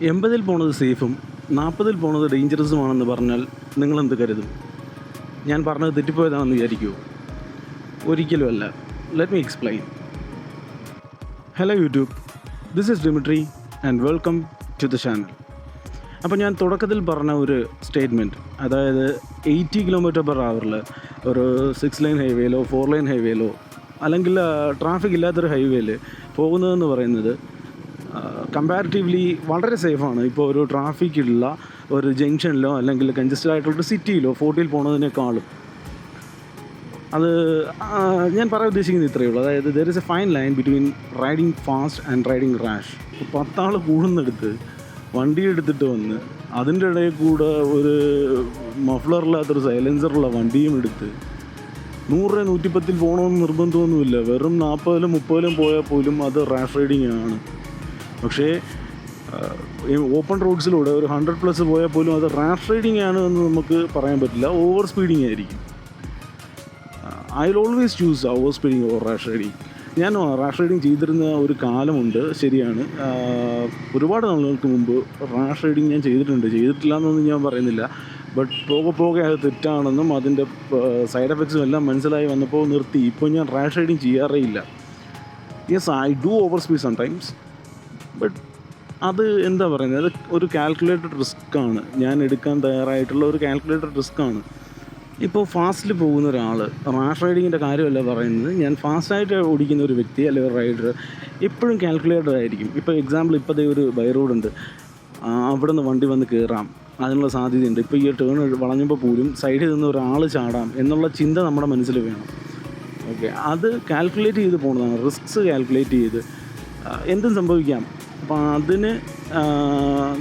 80-ൽ പോണത് സേഫും 40-ൽ പോണത് ഡേഞ്ചറസുമാണെന്ന് പറഞ്ഞാൽ നിങ്ങളെന്ത് കരുതും? ഞാൻ പറഞ്ഞത് തെറ്റിപ്പോയതാണെന്ന് വിചാരിക്കുമോ? ഒരിക്കലും അല്ല. Let me explain. Hello YouTube, this is Dimitri and welcome to the channel. അപ്പോൾ ഞാൻ തുടക്കത്തിൽ പറഞ്ഞ ഒരു സ്റ്റേറ്റ്മെൻറ്റ്, അതായത് 80 km/h ഒരു 6 ലൈൻ ഹൈവേയിലോ 4 ലൈൻ ഹൈവേയിലോ അല്ലെങ്കിൽ ട്രാഫിക് ഇല്ലാത്തൊരു ഹൈവേയിൽ പോകുന്നതെന്ന് പറയുന്നത് കമ്പാരിറ്റീവ്ലി വളരെ സേഫാണ്. ഇപ്പോൾ ഒരു ട്രാഫിക്കുള്ള ഒരു ജംഗ്ഷനിലോ അല്ലെങ്കിൽ കൺജസ്റ്റഡ് ആയിട്ടുള്ളൊരു സിറ്റിയിലോ 40-ൽ പോകുന്നതിനേക്കാളും. അത് ഞാൻ പറയാൻ ഉദ്ദേശിക്കുന്നത് ഇത്രയേ ഉള്ളൂ. അതായത് there is A fine line between riding fast and riding rash. 10 ആൾ കൂടുന്നെടുത്ത് വണ്ടി എടുത്തിട്ട് വന്ന് അതിൻ്റെ ഇടയിൽ കൂടെ ഒരു മഫ്ലറില്ലാത്തൊരു സൈലൻസറുള്ള വണ്ടിയും എടുത്ത് 100-110-ൽ പോകണമെന്ന് നിർബന്ധമൊന്നുമില്ല. വെറും 40-ലും 30-ലും പോയാൽ പോലും അത് റാഷ് റൈഡിങ് ആണ്. പക്ഷേ ഓപ്പൺ റോഡ്സിലൂടെ ഒരു 100+ പോയാൽ പോലും അത് റാഷ് റൈഡിങ് ആണ് എന്ന് നമുക്ക് പറയാൻ പറ്റില്ല. ഓവർ സ്പീഡിങ് ആയിരിക്കും. I will always choose over speeding or rash riding. ഞാൻ റാഷ് റൈഡിങ് ചെയ്തിരുന്ന ഒരു കാലമുണ്ട്, ശരിയാണ്. ഒരുപാട് നാളുകൾക്ക് മുമ്പ് റാഷ് റൈഡിങ് ഞാൻ ചെയ്തിട്ടില്ല എന്നൊന്നും ഞാൻ പറയുന്നില്ല. ബട്ട് പോകെ അത് തെറ്റാണെന്നും അതിൻ്റെ സൈഡ് എഫക്ട്സും എല്ലാം മനസ്സിലായി വന്നപ്പോൾ നിർത്തി. ഇപ്പോൾ ഞാൻ റാഷ് റൈഡിങ് ചെയ്യാറേ ഇല്ല. Yes, I do over speed sometimes, but അത് എന്താ പറയുന്നത്, അത് ഒരു കാൽക്കുലേറ്റഡ് റിസ്ക്കാണ്. ഞാൻ എടുക്കാൻ തയ്യാറായിട്ടുള്ള ഒരു കാൽക്കുലേറ്റഡ് റിസ്ക്കാണ്. ഇപ്പോൾ ഫാസ്റ്റിൽ പോകുന്ന ഒരാൾ, റാഷ് റൈഡിങ്ങിൻ്റെ കാര്യമല്ല പറയുന്നത്, ഞാൻ ഫാസ്റ്റായിട്ട് ഓടിക്കുന്ന ഒരു വ്യക്തി അല്ലെങ്കിൽ ഒരു റൈഡർ എപ്പോഴും കാൽക്കുലേറ്റഡ് ആയിരിക്കും. ഇപ്പോൾ എക്സാമ്പിൾ, ഇപ്പോൾ ഒരു ബൈ റോഡുണ്ട്, അവിടെ നിന്ന് വണ്ടി വന്ന് കയറാം, അതിനുള്ള സാധ്യതയുണ്ട്. ഇപ്പോൾ ഈ ടേൺ വളഞ്ഞപ്പോൾ പോലും സൈഡിൽ നിന്ന് ഒരാൾ ചാടാം എന്നുള്ള ചിന്ത നമ്മുടെ മനസ്സിൽ വേണം. ഓക്കെ, അത് കാൽക്കുലേറ്റ് ചെയ്ത് പോകുന്നതാണ്, റിസ്ക്സ് കാൽക്കുലേറ്റ് ചെയ്ത് എന്തും സംഭവിക്കാം. അപ്പോൾ അതിന്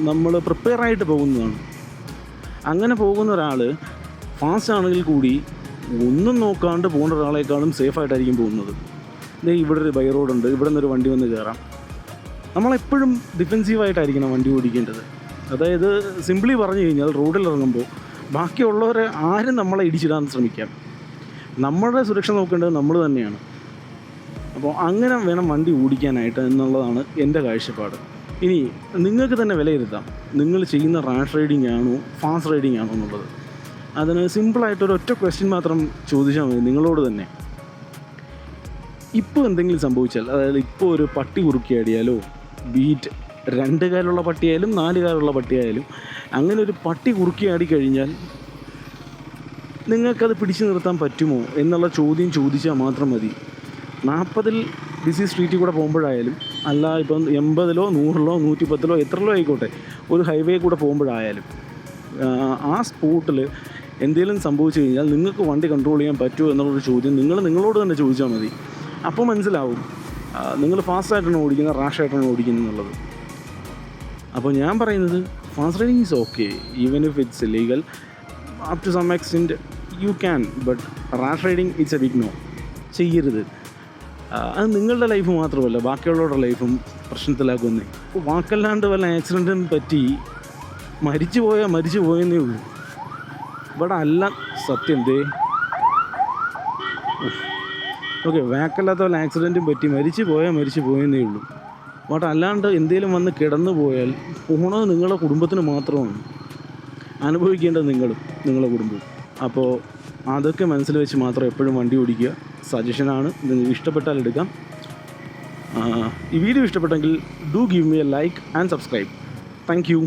നമ്മൾ പ്രിപ്പയറായിട്ട് പോകുന്നതാണ്. അങ്ങനെ പോകുന്ന ഒരാൾ ഫാസ്റ്റ് ആണെങ്കിൽ കൂടി ഒന്നും നോക്കാണ്ട് പോകുന്ന ഒരാളെക്കാളും സേഫായിട്ടായിരിക്കും പോകുന്നത്. ഇവിടെ ഒരു ബൈ റോഡുണ്ട്, ഇവിടെ നിന്നൊരു വണ്ടി വന്ന് കയറാം. നമ്മളെപ്പോഴും ഡിഫെൻസീവായിട്ടായിരിക്കണം വണ്ടി ഓടിക്കേണ്ടത്. അതായത് സിംപ്ലി പറഞ്ഞു കഴിഞ്ഞാൽ, റോഡിൽ ഇറങ്ങുമ്പോൾ ബാക്കിയുള്ളവരെ ആരും നമ്മളെ ഇടിച്ചിടാൻ ശ്രമിക്കാം. നമ്മുടെ സുരക്ഷ നോക്കേണ്ടത് നമ്മൾ തന്നെയാണ്. അപ്പോൾ അങ്ങനെ വേണം വണ്ടി ഓടിക്കാനായിട്ട് എന്നുള്ളതാണ് എൻ്റെ കാഴ്ചപ്പാട്. ഇനി നിങ്ങൾക്ക് തന്നെ വിലയിരുത്താം, നിങ്ങൾ ചെയ്യുന്ന റാഷ് റൈഡിങ് ആണോ ഫാസ്റ്റ് റൈഡിങ് ആണോ എന്നുള്ളത്. അതിന് സിമ്പിളായിട്ടൊരു ഒറ്റ ക്വസ്റ്റ്യൻ മാത്രം ചോദിച്ചാൽ മതി നിങ്ങളോട് തന്നെ. ഇപ്പോൾ എന്തെങ്കിലും സംഭവിച്ചാൽ, അതായത് ഇപ്പോൾ ഒരു പട്ടി കുറുക്കിയാടിയാലോ, ബീറ്റ് 2 കാലുള്ള പട്ടിയായാലും 4 കാലുള്ള പട്ടിയായാലും, അങ്ങനെ ഒരു പട്ടി കുറുക്കിയാടി കഴിഞ്ഞാൽ നിങ്ങൾക്കത് പിടിച്ചു നിർത്താൻ പറ്റുമോ എന്നുള്ള ചോദ്യം ചോദിച്ചാൽ മാത്രം മതി. 40-ൽ ബിസി സ്ട്രീറ്റിൽ കൂടെ പോകുമ്പോഴായാലും, അല്ല ഇപ്പം 80-ലോ 100-ലോ 110-ലോ എത്രലോ ആയിക്കോട്ടെ, ഒരു ഹൈവേ കൂടെ പോകുമ്പോഴായാലും, ആ സ്പോട്ടിൽ എന്തെങ്കിലും സംഭവിച്ചു കഴിഞ്ഞാൽ നിങ്ങൾക്ക് വണ്ടി കൺട്രോൾ ചെയ്യാൻ പറ്റുമോ എന്നുള്ളൊരു ചോദ്യം നിങ്ങളോട് തന്നെ ചോദിച്ചാൽ മതി. അപ്പോൾ മനസ്സിലാവും നിങ്ങൾ ഫാസ്റ്റായിട്ടാണ് ഓടിക്കുന്നത്, റാഷായിട്ടാണ് ഓടിക്കുന്നത് എന്നുള്ളത്. അപ്പോൾ ഞാൻ പറയുന്നത്, fast riding is okay even if it's illegal up to some extent you can, but rash riding it's a big no. ചെയ്യരുത്. അത് നിങ്ങളുടെ ലൈഫ് മാത്രമല്ല, ബാക്കിയുള്ളവരുടെ ലൈഫും പ്രശ്നത്തിലാക്കുന്നേ. വാക്കല്ലാണ്ട് വല്ല ആക്സിഡൻറ്റും പറ്റി മരിച്ചു പോയെന്നേ ഉള്ളൂ. ഇവിടെ അല്ല സത്യം. ഓക്കെ, വാക്കല്ലാത്ത വല്ല ആക്സിഡൻറ്റും പറ്റി മരിച്ചു പോയെന്നേ ഉള്ളൂ. ബട്ട് അല്ലാണ്ട് എന്തെങ്കിലും വന്ന് കിടന്നു പോയാൽ പോണത് നിങ്ങളുടെ കുടുംബത്തിന് മാത്രമാണ്, അനുഭവിക്കേണ്ടത് നിങ്ങളും നിങ്ങളുടെ കുടുംബവും. അപ്പോൾ അതൊക്കെ മനസ്സിൽ വെച്ച് മാത്രം എപ്പോഴും വണ്ടി ഓടിക്കുക. സജഷനാണ്, നിങ്ങൾക്ക് ഇഷ്ടപ്പെട്ടാൽ എടുക്കാം. ഈ വീഡിയോ ഇഷ്ടപ്പെട്ടെങ്കിൽ do give me A like and subscribe. Thank you.